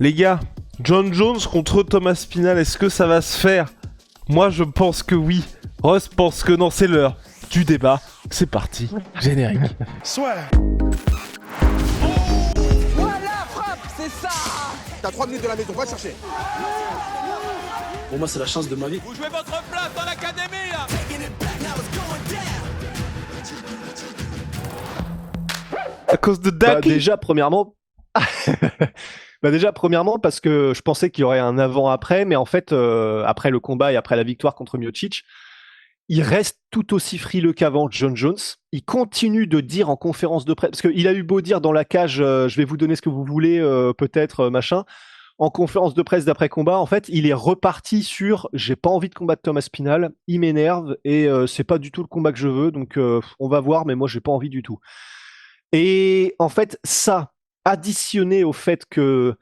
Les gars, John Jones contre Thomas Spinal, est-ce que ça va se faire? Moi, je pense que oui. Ross pense que non, c'est l'heure du débat. C'est parti, générique. Soit. Voilà, frappe, c'est ça. T'as 3 minutes de la maison, va chercher. Pour moi, c'est la chance de ma vie. Vous jouez votre place dans l'académie, là. À cause de Dak. Déjà, premièrement... premièrement, parce que je pensais qu'il y aurait un avant-après, mais en fait, après le combat et après la victoire contre Miocic, il reste tout aussi frileux qu'avant, John Jones. Il continue de dire en conférence de presse, parce qu'il a eu beau dire dans la cage, je vais vous donner ce que vous voulez, peut-être, machin. En conférence de presse d'après-combat, en fait, il est reparti sur « j'ai pas envie de combattre Thomas Spinal, il m'énerve et c'est pas du tout le combat que je veux, donc on va voir, mais moi j'ai pas envie du tout. » Et en fait, ça, additionné au fait que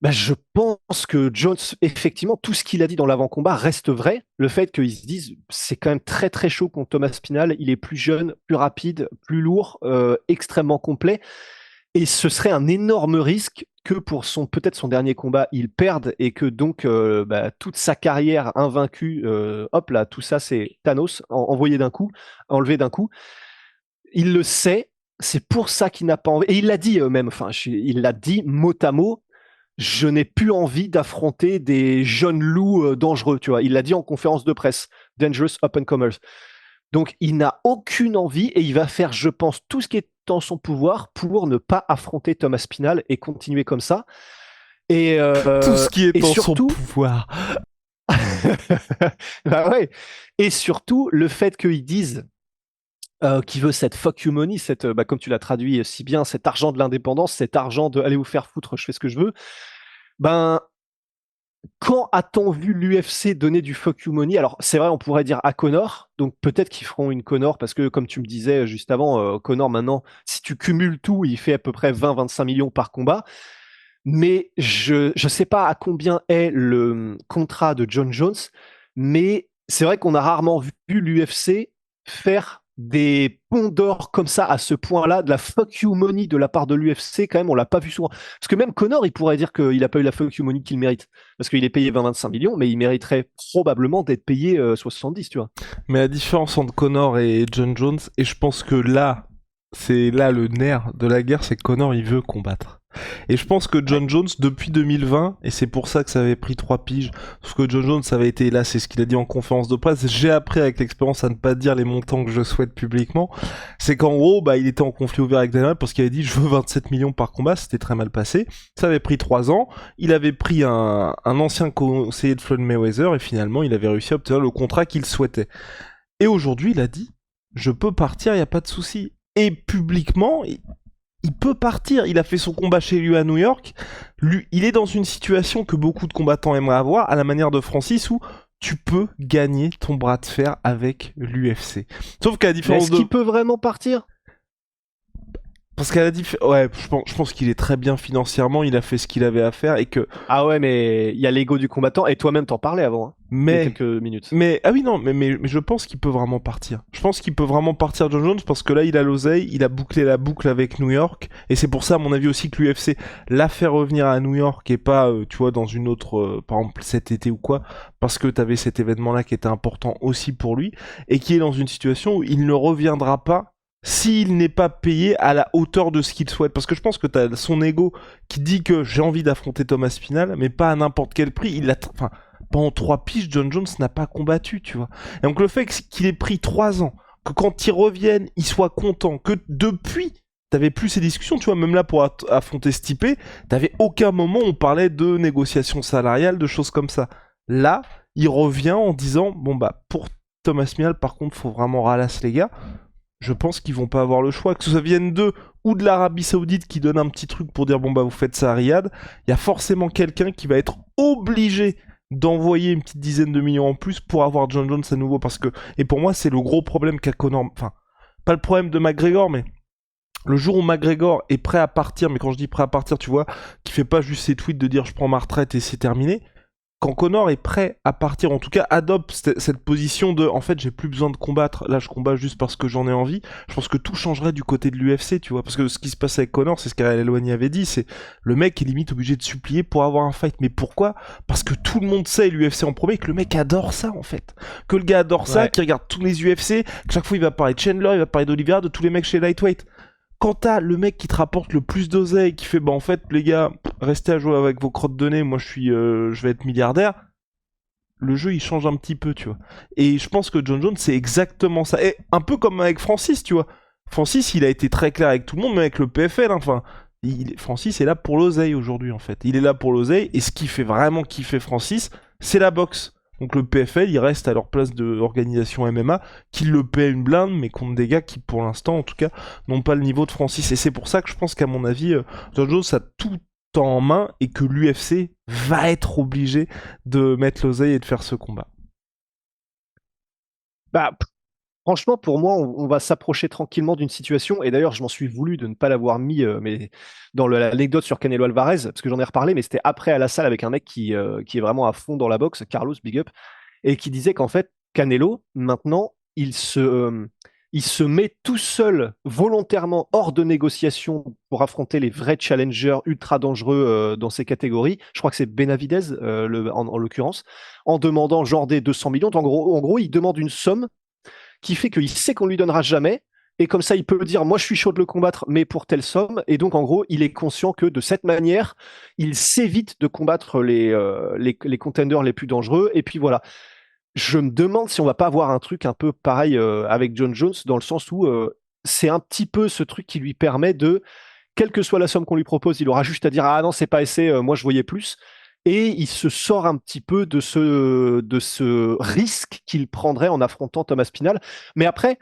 je pense que Jones, effectivement, tout ce qu'il a dit dans l'avant-combat reste vrai. Le fait qu'ils se disent c'est quand même très très chaud contre Thomas Spinal, il est plus jeune, plus rapide, plus lourd, extrêmement complet. Et ce serait un énorme risque que pour peut-être son dernier combat, il perde et que donc toute sa carrière invaincue, hop là, tout ça c'est Thanos, envoyé d'un coup, enlevé d'un coup. Il le sait, c'est pour ça qu'il n'a pas envie. Et il l'a dit même, il l'a dit mot à mot. Je n'ai plus envie d'affronter des jeunes loups dangereux, tu vois. Il l'a dit en conférence de presse, Dangerous Up-and-Comers. Donc, il n'a aucune envie et il va faire, je pense, tout ce qui est en son pouvoir pour ne pas affronter Thomas Spinal et continuer comme ça. Et tout ce qui est en surtout... son pouvoir. Bah ouais. Et surtout, le fait qu'ils disent qui veut cette fuck you money, comme tu l'as traduit si bien, cet argent de l'indépendance, cet argent de allez vous faire foutre, je fais ce que je veux. Quand a-t-on vu l'UFC donner du fuck you money? Alors c'est vrai, on pourrait dire à Conor, donc peut-être qu'ils feront une Conor, parce que comme tu me disais juste avant, Conor maintenant, si tu cumules tout, il fait à peu près 20-25 millions par combat. Mais je sais pas à combien est le contrat de John Jones, mais c'est vrai qu'on a rarement vu l'UFC faire des ponts d'or comme ça à ce point-là, de la fuck you money de la part de l'UFC, quand même, on l'a pas vu souvent. Parce que même Conor, il pourrait dire qu'il a pas eu la fuck you money qu'il mérite. Parce qu'il est payé 20-25 millions, mais il mériterait probablement d'être payé 70, tu vois. Mais la différence entre Conor et John Jones, et je pense que là, c'est là le nerf de la guerre, c'est que Conor, il veut combattre. Et je pense que John Jones, depuis 2020, et c'est pour ça que ça avait pris 3 piges, parce que John Jones, ça avait été, là, c'est ce qu'il a dit en conférence de presse, j'ai appris avec l'expérience à ne pas dire les montants que je souhaite publiquement, c'est qu'en gros, il était en conflit ouvert avec Dana White parce qu'il avait dit je veux 27 millions par combat, c'était très mal passé, ça avait pris 3 ans, il avait pris un ancien conseiller de Floyd Mayweather, et finalement, il avait réussi à obtenir le contrat qu'il souhaitait. Et aujourd'hui, il a dit, je peux partir, il n'y a pas de souci. Et publiquement, il peut partir. Il a fait son combat chez lui à New York. Lui, il est dans une situation que beaucoup de combattants aimeraient avoir, à la manière de Francis, où tu peux gagner ton bras de fer avec l'UFC. Sauf qu'à la différence Est-ce qu'il peut vraiment partir? Parce qu'à la je pense qu'il est très bien financièrement, il a fait ce qu'il avait à faire et que... Ah ouais, mais il y a l'ego du combattant, et toi-même t'en parlais avant, hein, il y a quelques minutes. Mais je pense qu'il peut vraiment partir. Je pense qu'il peut vraiment partir, John Jones, parce que là, il a l'oseille, il a bouclé la boucle avec New York, et c'est pour ça, à mon avis aussi, que l'UFC l'a fait revenir à New York, et pas, tu vois, dans une autre, par exemple, cet été ou quoi, parce que t'avais cet événement-là qui était important aussi pour lui, et qui est dans une situation où il ne reviendra pas s'il n'est pas payé à la hauteur de ce qu'il souhaite. Parce que je pense que t'as son ego qui dit que j'ai envie d'affronter Thomas Spinal, mais pas à n'importe quel prix. Pendant 3 piges, John Jones n'a pas combattu, tu vois. Et donc le fait qu'il ait pris 3 ans, que quand il revienne, il soit content, que depuis, t'avais plus ces discussions, tu vois, même là pour affronter Stipe, t'avais aucun moment où on parlait de négociations salariales, de choses comme ça. Là, il revient en disant, pour Thomas Spinal, par contre, faut vraiment ralasse les gars. Je pense qu'ils vont pas avoir le choix, que ça vienne d'eux ou de l'Arabie Saoudite qui donne un petit truc pour dire vous faites ça à Riyad, il y a forcément quelqu'un qui va être obligé d'envoyer une petite dizaine de millions en plus pour avoir John Jones à nouveau, parce que, et pour moi c'est le gros problème qu'a Conor, pas le problème de McGregor, mais le jour où McGregor est prêt à partir, mais quand je dis prêt à partir, tu vois, qui fait pas juste ses tweets de dire je prends ma retraite et c'est terminé, quand Conor est prêt à partir, en tout cas adopte cette position de en fait j'ai plus besoin de combattre, là je combats juste parce que j'en ai envie, je pense que tout changerait du côté de l'UFC, tu vois, parce que ce qui se passe avec Conor, c'est ce qu'Ariel Helwani avait dit, c'est le mec est limite obligé de supplier pour avoir un fight. Mais pourquoi ? Parce que tout le monde sait, l'UFC en premier, que le mec adore ça en fait, que le gars adore ça, qu'il regarde tous les UFC, que chaque fois il va parler de Chandler, il va parler d'Oliveira, de tous les mecs chez Lightweight. Quand t'as le mec qui te rapporte le plus d'oseille, qui fait bah en fait les gars, restez à jouer avec vos crottes de nez, moi je vais être milliardaire, le jeu il change un petit peu, tu vois. Et je pense que John Jones c'est exactement ça. Et un peu comme avec Francis, tu vois. Francis il a été très clair avec tout le monde, mais avec le PFL, hein, enfin. Francis est là pour l'oseille aujourd'hui en fait. Il est là pour l'oseille et ce qui fait vraiment kiffer Francis, c'est la boxe. Donc le PFL, il reste à leur place d'organisation MMA, qui le paie une blinde, mais contre des gars qui, pour l'instant, en tout cas, n'ont pas le niveau de Francis. Et c'est pour ça que je pense qu'à mon avis, John Jones a tout en main et que l'UFC va être obligé de mettre l'oseille et de faire ce combat. Bah, franchement, pour moi, on va s'approcher tranquillement d'une situation. Et d'ailleurs, je m'en suis voulu de ne pas l'avoir mis mais dans l'anecdote sur Canelo Alvarez, parce que j'en ai reparlé, mais c'était après à la salle avec un mec qui est vraiment à fond dans la boxe, Carlos, big up, et qui disait qu'en fait, Canelo, maintenant, il se met tout seul volontairement hors de négociation pour affronter les vrais challengers ultra dangereux dans ces catégories. Je crois que c'est Benavidez, en l'occurrence, en demandant genre des 200 millions. En gros, il demande une somme qui fait qu'il sait qu'on lui donnera jamais, et comme ça il peut dire moi je suis chaud de le combattre mais pour telle somme, et donc en gros il est conscient que de cette manière il s'évite de combattre les contenders les plus dangereux. Et puis voilà, je me demande si on va pas avoir un truc un peu pareil avec John Jones, dans le sens où c'est un petit peu ce truc qui lui permet de, quelle que soit la somme qu'on lui propose, il aura juste à dire ah non c'est pas assez, moi je voyais plus. Et il se sort un petit peu de ce risque qu'il prendrait en affrontant Thomas Spinal. Mais après,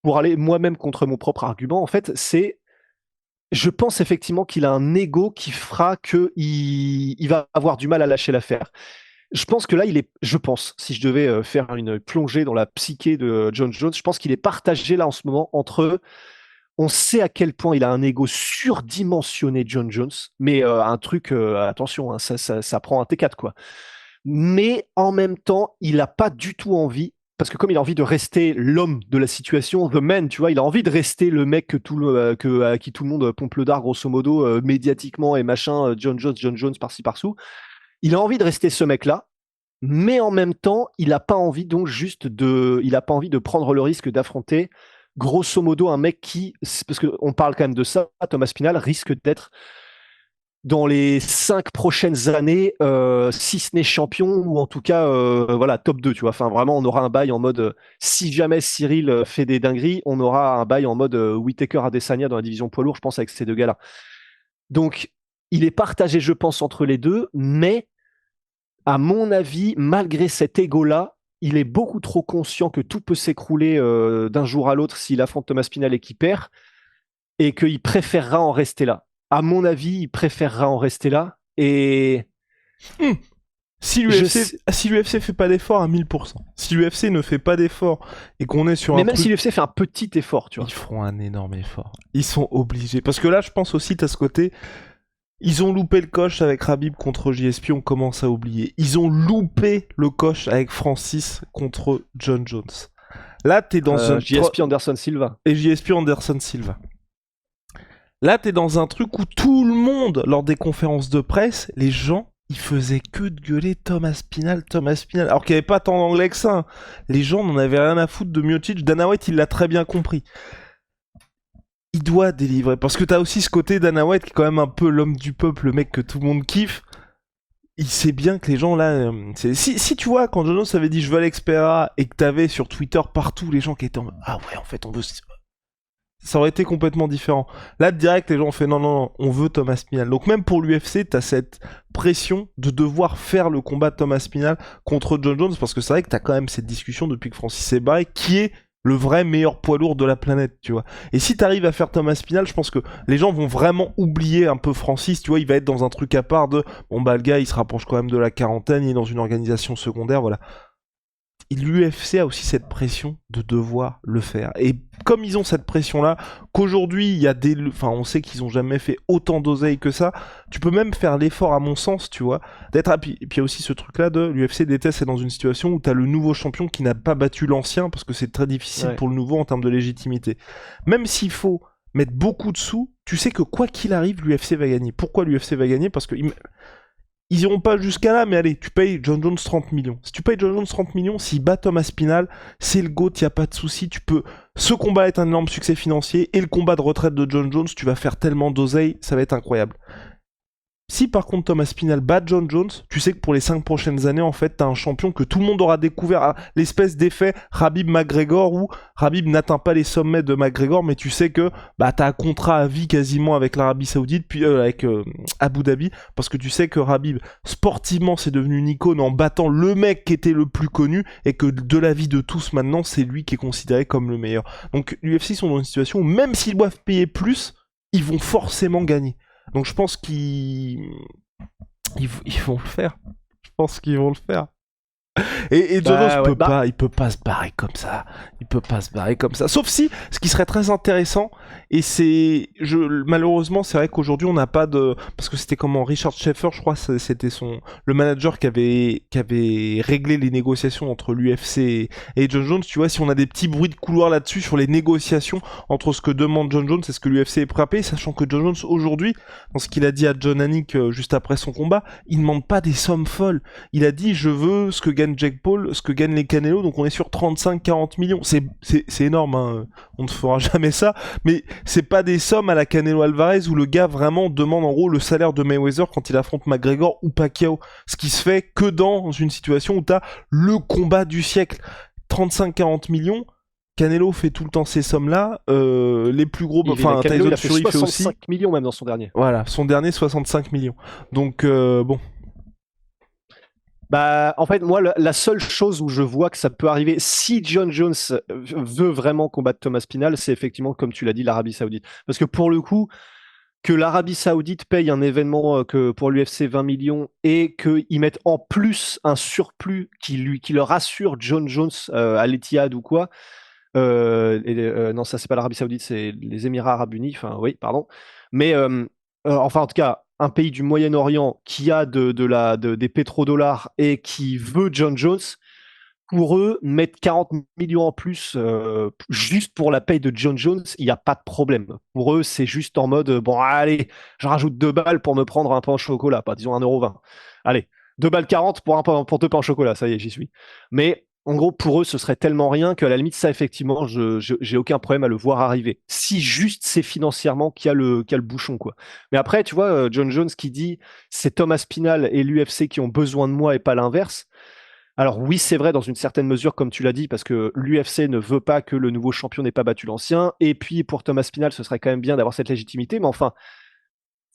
pour aller moi-même contre mon propre argument, en fait, je pense effectivement qu'il a un ego qui fera qu'il va avoir du mal à lâcher l'affaire. Je pense que là, si je devais faire une plongée dans la psyché de John Jones, je pense qu'il est partagé là en ce moment entre... On sait à quel point il a un ego surdimensionné, John Jones, mais un truc, attention, hein, ça prend un T4, quoi. Mais en même temps, il n'a pas du tout envie, parce que comme il a envie de rester l'homme de la situation, the man, tu vois, il a envie de rester le mec à qui tout le monde pompe le dard, grosso modo, médiatiquement et machin, John Jones, par-ci, par-sous. Il a envie de rester ce mec-là, mais en même temps, il n'a pas envie de prendre le risque d'affronter grosso modo un mec qui, parce qu'on parle quand même de ça, Thomas Spinal risque d'être dans les 5 prochaines années, si ce n'est champion, ou en tout cas voilà, top 2, tu vois. Enfin vraiment, on aura un bail en mode si jamais Cyril fait des dingueries, on aura un bail en mode Whittaker Adesanya dans la division poids lourd, je pense, avec ces deux gars-là. Donc il est partagé, je pense, entre les deux, mais à mon avis, malgré cet ego-là, il est beaucoup trop conscient que tout peut s'écrouler d'un jour à l'autre s'il affronte Thomas Spinal et qu'il perd, et qu'il préférera en rester là. À mon avis, il préférera en rester là. Et si l'UFC fait pas d'effort à 1000%, si l'UFC ne fait pas d'effort et qu'on est sur mais même si l'UFC fait un petit effort, tu vois, ils feront un énorme effort. Ils sont obligés, parce que là, je pense aussi t'as ce côté. Ils ont loupé le coche avec Khabib contre JSP, on commence à oublier. Ils ont loupé le coche avec Francis contre John Jones. Là, t'es dans un... JSP Anderson Silva. Et JSP Anderson Silva. Là, t'es dans un truc où tout le monde, lors des conférences de presse, les gens, ils faisaient que de gueuler Thomas Spinal. Alors qu'il n'y avait pas tant d'anglais que ça. Hein. Les gens n'en avaient rien à foutre de Miocic. Dana White, il l'a très bien compris. Il doit délivrer, parce que t'as aussi ce côté Dana White qui est quand même un peu l'homme du peuple, le mec que tout le monde kiffe. Il sait bien que les gens là... Si tu vois, quand John Jones avait dit je veux Alex Pereira, et que t'avais sur Twitter partout les gens qui étaient en mode ah ouais, en fait on veut... Ça aurait été complètement différent. Là, direct, les gens ont fait non, on veut Thomas Spinal. Donc même pour l'UFC, t'as cette pression de devoir faire le combat de Thomas Spinal contre John Jones, parce que c'est vrai que t'as quand même cette discussion depuis que Francis est barré, qui est le vrai meilleur poids lourd de la planète, tu vois. Et si t'arrives à faire Thomas Spinal, je pense que les gens vont vraiment oublier un peu Francis, tu vois, il va être dans un truc à part de, bon bah le gars, il se rapproche quand même de la quarantaine, il est dans une organisation secondaire, voilà. l'UFC a aussi cette pression de devoir le faire. Et comme ils ont cette pression-là, qu'aujourd'hui, il y a on sait qu'ils ont jamais fait autant d'oseille que ça, tu peux même faire l'effort, à mon sens, tu vois, d'être... Et puis il y a aussi ce truc-là de l'UFC déteste être dans une situation où t'as le nouveau champion qui n'a pas battu l'ancien, parce que c'est très difficile pour le nouveau en termes de légitimité. Même s'il faut mettre beaucoup de sous, tu sais que quoi qu'il arrive, l'UFC va gagner. Pourquoi l'UFC va gagner ? Parce que... Ils iront pas jusqu'à là, mais allez, tu payes John Jones 30 millions. Si tu payes John Jones 30 millions, s'il bat Thomas Spinal, c'est le GOAT, y a pas de souci. Ce combat est un énorme succès financier, et le combat de retraite de John Jones, tu vas faire tellement d'oseille, ça va être incroyable. Si par contre Thomas Spinal bat John Jones, tu sais que pour les 5 prochaines années, en fait, t'as un champion que tout le monde aura découvert, l'espèce d'effet Khabib-McGregor, où Khabib n'atteint pas les sommets de McGregor, mais tu sais que t'as un contrat à vie quasiment avec l'Arabie Saoudite, puis avec Abu Dhabi, parce que tu sais que Khabib, sportivement, c'est devenu une icône en battant le mec qui était le plus connu, et que de la vie de tous maintenant, c'est lui qui est considéré comme le meilleur. Donc l'UFC sont dans une situation où même s'ils doivent payer plus, ils vont forcément gagner. Donc je pense qu'ils vont le faire. Je pense qu'ils vont le faire. Et John Jones il peut pas se barrer comme ça. Il peut pas se barrer comme ça. Sauf si, ce qui serait très intéressant, et malheureusement, c'est vrai qu'aujourd'hui on n'a pas de, parce que c'était Richard Schaefer, je crois, c'était le manager qui avait réglé les négociations entre l'UFC et John Jones. Tu vois, si on a des petits bruits de couloir là-dessus sur les négociations entre ce que demande John Jones et ce que l'UFC est prêt à payer, sachant que John Jones aujourd'hui, dans ce qu'il a dit à John Anik juste après son combat, il demande pas des sommes folles. Il a dit, je veux ce que gagne Jake Paul, ce que gagnent les Canelo, donc on est sur 35-40 millions. C'est énorme, hein. On ne fera jamais ça, mais c'est pas des sommes à la Canelo Alvarez où le gars vraiment demande en gros le salaire de Mayweather quand il affronte McGregor ou Pacquiao, ce qui se fait que dans une situation où t'as le combat du siècle. 35-40 millions, Canelo fait tout le temps ces sommes-là, les plus gros... Tyson Fury fait aussi 65 millions même dans son dernier. Voilà, son dernier 65 millions. Donc bon... En fait, moi, la seule chose où je vois que ça peut arriver, si John Jones veut vraiment combattre Thomas Spinal, c'est effectivement, comme tu l'as dit, l'Arabie Saoudite. Parce que pour le coup, que l'Arabie Saoudite paye un événement que pour l'UFC 20 millions et qu'ils mettent en plus un surplus qui leur assure John Jones à l'Etihad ou quoi, non, ça c'est pas l'Arabie Saoudite, c'est les Émirats Arabes Unis, enfin oui, pardon. Mais enfin, en tout cas, un pays du Moyen-Orient qui a des pétrodollars et qui veut John Jones, pour eux, mettre 40 millions en plus juste pour la paye de John Jones, il n'y a pas de problème. Pour eux, c'est juste en mode, bon, allez, je rajoute 2 balles pour me prendre un pain au chocolat, pas disons 1,20€. Allez, 2 balles 40 pour 2 pains au chocolat, ça y est, j'y suis. Mais en gros, pour eux, ce serait tellement rien qu'à la limite, ça, effectivement, j'ai aucun problème à le voir arriver. Si juste c'est financièrement qu'il y a le bouchon, quoi. Mais après, tu vois, John Jones qui dit c'est Thomas Spinal et l'UFC qui ont besoin de moi et pas l'inverse. Alors oui, c'est vrai dans une certaine mesure, comme tu l'as dit, parce que l'UFC ne veut pas que le nouveau champion n'ait pas battu l'ancien. Et puis pour Thomas Spinal, ce serait quand même bien d'avoir cette légitimité. Mais enfin,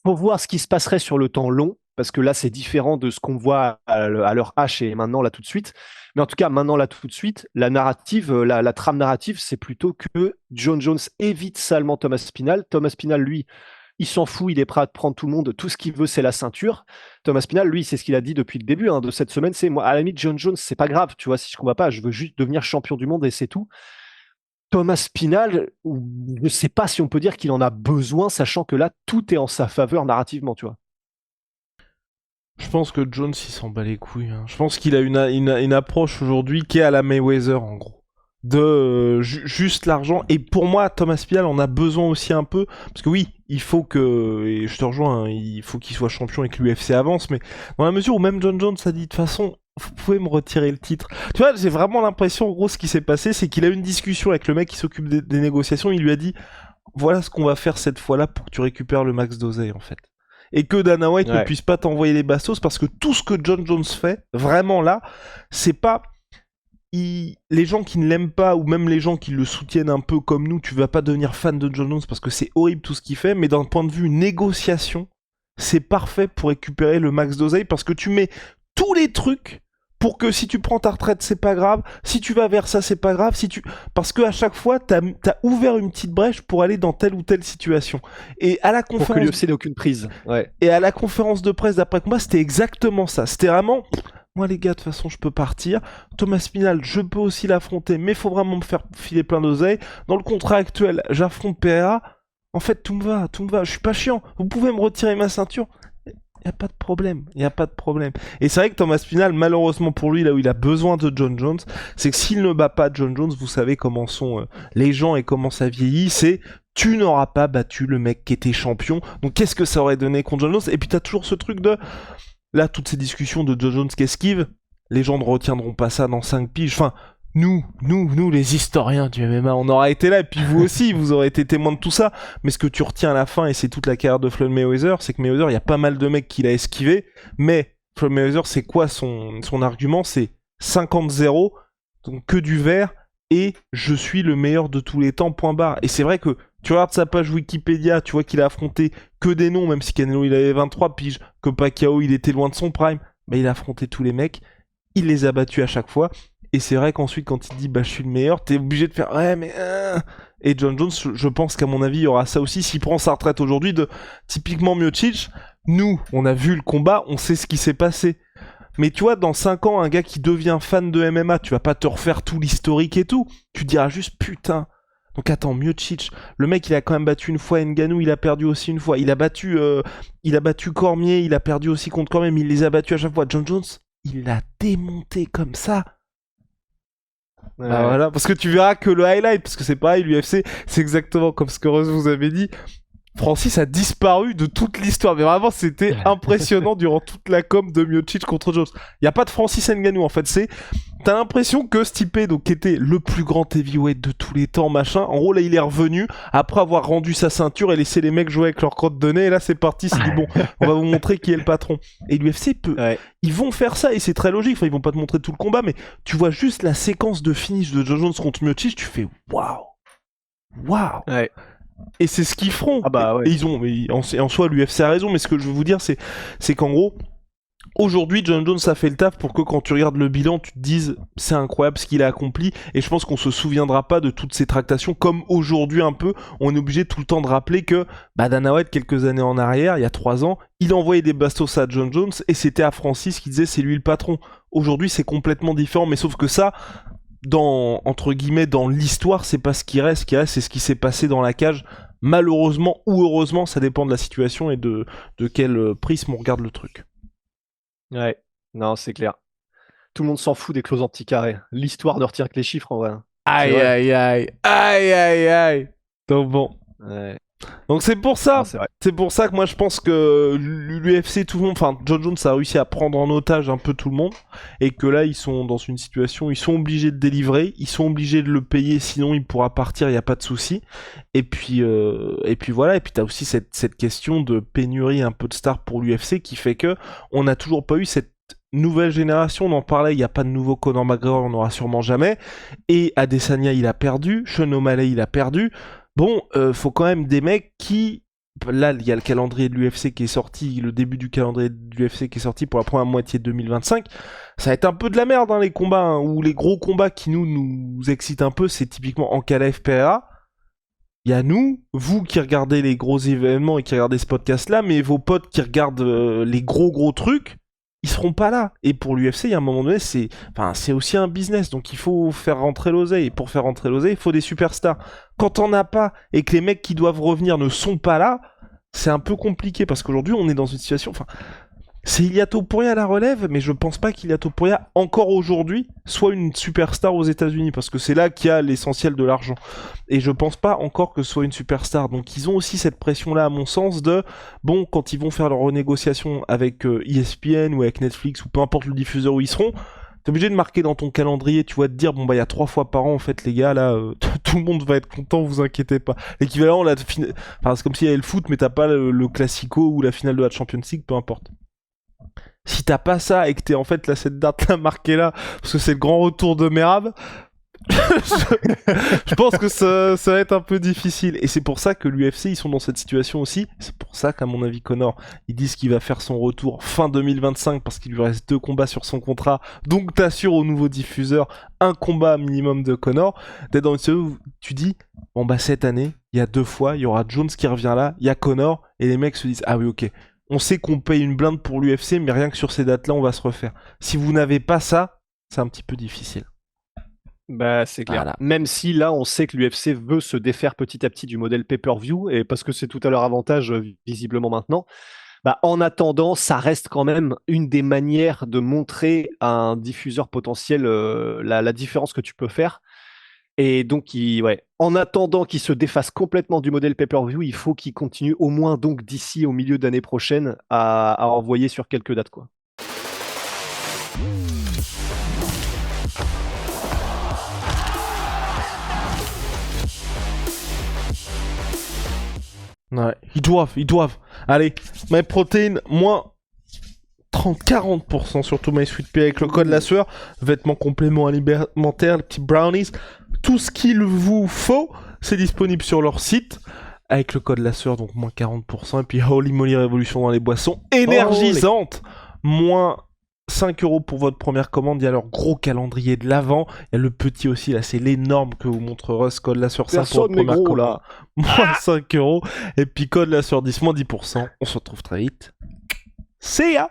faut voir ce qui se passerait sur le temps long, parce que là, c'est différent de ce qu'on voit à leur H et maintenant, là, tout de suite. Mais en tout cas, maintenant, là, tout de suite, la narrative, la trame narrative, c'est plutôt que John Jones évite salement Thomas Spinal. Thomas Spinal, lui, il s'en fout, il est prêt à prendre tout le monde. Tout ce qu'il veut, c'est la ceinture. Thomas Spinal, lui, c'est ce qu'il a dit depuis le début de cette semaine. C'est moi, à la limite, John Jones, c'est pas grave, tu vois, si je combats pas, je veux juste devenir champion du monde et c'est tout. Thomas Spinal, je ne sais pas si on peut dire qu'il en a besoin, sachant que là, tout est en sa faveur narrativement, tu vois. Je pense que Jones, il s'en bat les couilles. Hein. Je pense qu'il a une approche aujourd'hui qui est à la Mayweather, en gros. De juste l'argent. Et pour moi, Thomas Spinal en a besoin aussi un peu. Parce que oui, il faut que... Et je te rejoins, hein, il faut qu'il soit champion et que l'UFC avance. Mais dans la mesure où même John Jones a dit, de toute façon, vous pouvez me retirer le titre. Tu vois, j'ai vraiment l'impression, en gros, ce qui s'est passé, c'est qu'il a eu une discussion avec le mec qui s'occupe des négociations. Il lui a dit, voilà ce qu'on va faire cette fois-là pour que tu récupères le max d'oseille, en fait. Et que Dana White ne puisse pas t'envoyer les bastos, parce que tout ce que John Jones fait, vraiment là, c'est pas... Les gens qui ne l'aiment pas, ou même les gens qui le soutiennent un peu comme nous, tu vas pas devenir fan de John Jones parce que c'est horrible tout ce qu'il fait, mais d'un point de vue négociation, c'est parfait pour récupérer le max d'oseille, parce que tu mets tous les trucs pour que si tu prends ta retraite, c'est pas grave, si tu vas vers ça, c'est pas grave, parce que à chaque fois, t'as ouvert une petite brèche pour aller dans telle ou telle situation. Et à la conférence... Pour que l'UFC n'ait aucune prise. Ouais. Et à la conférence de presse d'après combat, c'était exactement ça. C'était vraiment... moi les gars, de toute façon, je peux partir. Thomas Spinal, je peux aussi l'affronter, mais faut vraiment me faire filer plein d'oseille. Dans le contrat actuel, j'affronte Pereira. En fait, tout me va. Je suis pas chiant. Vous pouvez me retirer ma ceinture. Y a pas de problème. Et c'est vrai que Thomas Spinal, malheureusement pour lui, là où il a besoin de John Jones, c'est que s'il ne bat pas John Jones, vous savez comment sont les gens et comment ça vieillit, c'est tu n'auras pas battu le mec qui était champion. Donc qu'est-ce que ça aurait donné contre John Jones? Et puis t'as toujours ce truc de... Là, toutes ces discussions de John Jones qui esquive, les gens ne retiendront pas ça dans 5 piges. Enfin, nous, les historiens du MMA, on aura été là, et puis vous aussi, vous aurez été témoins de tout ça. Mais ce que tu retiens à la fin, et c'est toute la carrière de Floyd Mayweather, c'est que Mayweather, il y a pas mal de mecs qui l'a esquivé, mais Floyd Mayweather, c'est quoi son argument? C'est 50-0, donc que du vert, et je suis le meilleur de tous les temps, point barre. Et c'est vrai que tu regardes sa page Wikipédia, tu vois qu'il a affronté que des noms, même si Canelo il avait 23 piges, que Pacquiao il était loin de son prime, mais il a affronté tous les mecs, il les a battus à chaque fois. Et c'est vrai qu'ensuite, quand il dit bah je suis le meilleur, t'es obligé de faire ouais, mais. Et John Jones, je pense qu'à mon avis, il y aura ça aussi. S'il prend sa retraite aujourd'hui, de typiquement Miocic, nous, on a vu le combat, on sait ce qui s'est passé. Mais tu vois, dans 5 ans, un gars qui devient fan de MMA, tu vas pas te refaire tout l'historique et tout. Tu diras juste putain. Donc attends, Miocic, le mec il a quand même battu une fois Ngannou, il a perdu aussi une fois. Il a battu Cormier, il a perdu aussi contre Cormier, mais il les a battus à chaque fois. John Jones, il l'a démonté comme ça. Ouais. Ah, voilà, parce que tu verras que le highlight, parce que c'est pareil, l'UFC, c'est exactement comme ce que Rose vous avait dit. Francis a disparu de toute l'histoire, mais vraiment c'était impressionnant durant toute la com de Miocic contre Jones. Il n'y a pas de Francis Ngannou en fait, t'as l'impression que Stipe, donc qui était le plus grand heavyweight de tous les temps, machin, en gros là il est revenu après avoir rendu sa ceinture et laissé les mecs jouer avec leur crotte de nez, et là c'est parti, c'est dit bon, on va vous montrer qui est le patron. Et l'UFC ils vont faire ça et c'est très logique, enfin ils vont pas te montrer tout le combat, mais tu vois juste la séquence de finish de John Jones contre Miocic, tu fais waouh. Ouais. Et c'est ce qu'ils feront. Ah bah ouais. Et ils ont, en soi, l'UFC a raison, mais ce que je veux vous dire, c'est qu'en gros, aujourd'hui, John Jones a fait le taf pour que quand tu regardes le bilan, tu te dises c'est incroyable ce qu'il a accompli. Et je pense qu'on se souviendra pas de toutes ces tractations, comme aujourd'hui un peu, on est obligé tout le temps de rappeler que Dana White, quelques années en arrière, il y a 3 ans, il envoyait des bastos à John Jones et c'était à Francis qui disait c'est lui le patron. Aujourd'hui, c'est complètement différent, mais sauf que ça, entre guillemets, dans l'histoire, c'est pas ce qui reste. Ce qui reste, c'est ce qui s'est passé dans la cage. Malheureusement ou heureusement, ça dépend de la situation et de quel prisme on regarde le truc. Ouais, non, c'est clair. Tout le monde s'en fout des clauses anti-carré. L'histoire ne retient que les chiffres en vrai. Aïe. Donc bon. Ouais. Donc c'est pour ça. Non, c'est vrai. C'est pour ça que moi je pense que l'UFC, tout le monde, enfin John Jones a réussi à prendre en otage un peu tout le monde et que là ils sont dans une situation, ils sont obligés de délivrer, ils sont obligés de le payer, sinon il pourra partir, il y a pas de souci. Et puis voilà, et puis t'as aussi cette question de pénurie un peu de stars pour l'UFC qui fait que on n'a toujours pas eu cette nouvelle génération, on en parlait, il n'y a pas de nouveau Conor McGregor, on n'aura sûrement jamais. Et Adesanya il a perdu, Sean O'Malley il a perdu. Bon, faut quand même des mecs qui... Là, il y a le calendrier de l'UFC qui est sorti, le début du calendrier de l'UFC qui est sorti pour la première moitié de 2025. Ça va être un peu de la merde, hein, les combats, hein, ou les gros combats qui nous excitent un peu, c'est typiquement Ankalaev Pereira. Il y a nous, vous qui regardez les gros événements et qui regardez ce podcast-là, mais vos potes qui regardent les gros trucs, ils seront pas là. Et pour l'UFC, il y a un moment donné, c'est aussi un business, donc il faut faire rentrer l'oseille. Et pour faire rentrer l'oseille, il faut des superstars. Quand t'en as pas, et que les mecs qui doivent revenir ne sont pas là, c'est un peu compliqué, parce qu'aujourd'hui, on est dans une situation... C'est Ilia Topuria à la relève, mais je pense pas qu'Ilia Topuria, encore aujourd'hui, soit une superstar aux États-Unis, parce que c'est là qu'il y a l'essentiel de l'argent. Et je pense pas encore que ce soit une superstar. Donc ils ont aussi cette pression-là, à mon sens, de bon, quand ils vont faire leur renégociation avec ESPN ou avec Netflix ou peu importe le diffuseur où ils seront, t'es obligé de marquer dans ton calendrier, tu vois, de dire bon bah il y a 3 fois par an en fait les gars là, tout le monde va être content, vous inquiétez pas. L'équivalent là, c'est comme s'il y avait le foot, mais t'as pas le Classico ou la finale de la Champions League, peu importe. Si t'as pas ça et que t'es en fait là cette date là marquée là parce que c'est le grand retour de Merab, je pense que ça va être un peu difficile. Et c'est pour ça que l'UFC ils sont dans cette situation aussi. C'est pour ça qu'à mon avis Conor ils disent qu'il va faire son retour fin 2025 parce qu'il lui reste 2 combats sur son contrat. Donc t'assures au nouveau diffuseur un combat minimum de Conor. D'être dans une situation où tu dis bon bah cette année il y a 2 fois il y aura Jones qui revient là, il y a Conor et les mecs se disent ah oui ok. on sait qu'on paye une blinde pour l'UFC, mais rien que sur ces dates-là, on va se refaire. Si vous n'avez pas ça, c'est un petit peu difficile. Bah, c'est clair. Voilà. Même si là, on sait que l'UFC veut se défaire petit à petit du modèle pay-per-view, et parce que c'est tout à leur avantage, visiblement maintenant, bah, en attendant, ça reste quand même une des manières de montrer à un diffuseur potentiel la différence que tu peux faire. Et donc, en attendant qu'il se défasse complètement du modèle pay-per-view, il faut qu'il continue au moins donc d'ici au milieu d'année prochaine à envoyer sur quelques dates, quoi. Ouais, ils doivent. Allez, MyProtein, moins 30-40% sur tout MySweetPea avec le code la sueur, vêtements compléments alimentaires, les petits brownies, tout ce qu'il vous faut, c'est disponible sur leur site avec le code la sueur, donc moins 40%, et puis Holy Moly Révolution dans les boissons énergisantes, moins 5 € pour votre première commande. Il y a leur gros calendrier de l'avant. Il y a le petit aussi, là, c'est l'énorme que vous montre Russ, code la sueur 5 pour votre première commande. Là. Moins 5 €. Et puis code la sueur 10, moins 10%. On se retrouve très vite. See ya!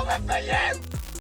Come and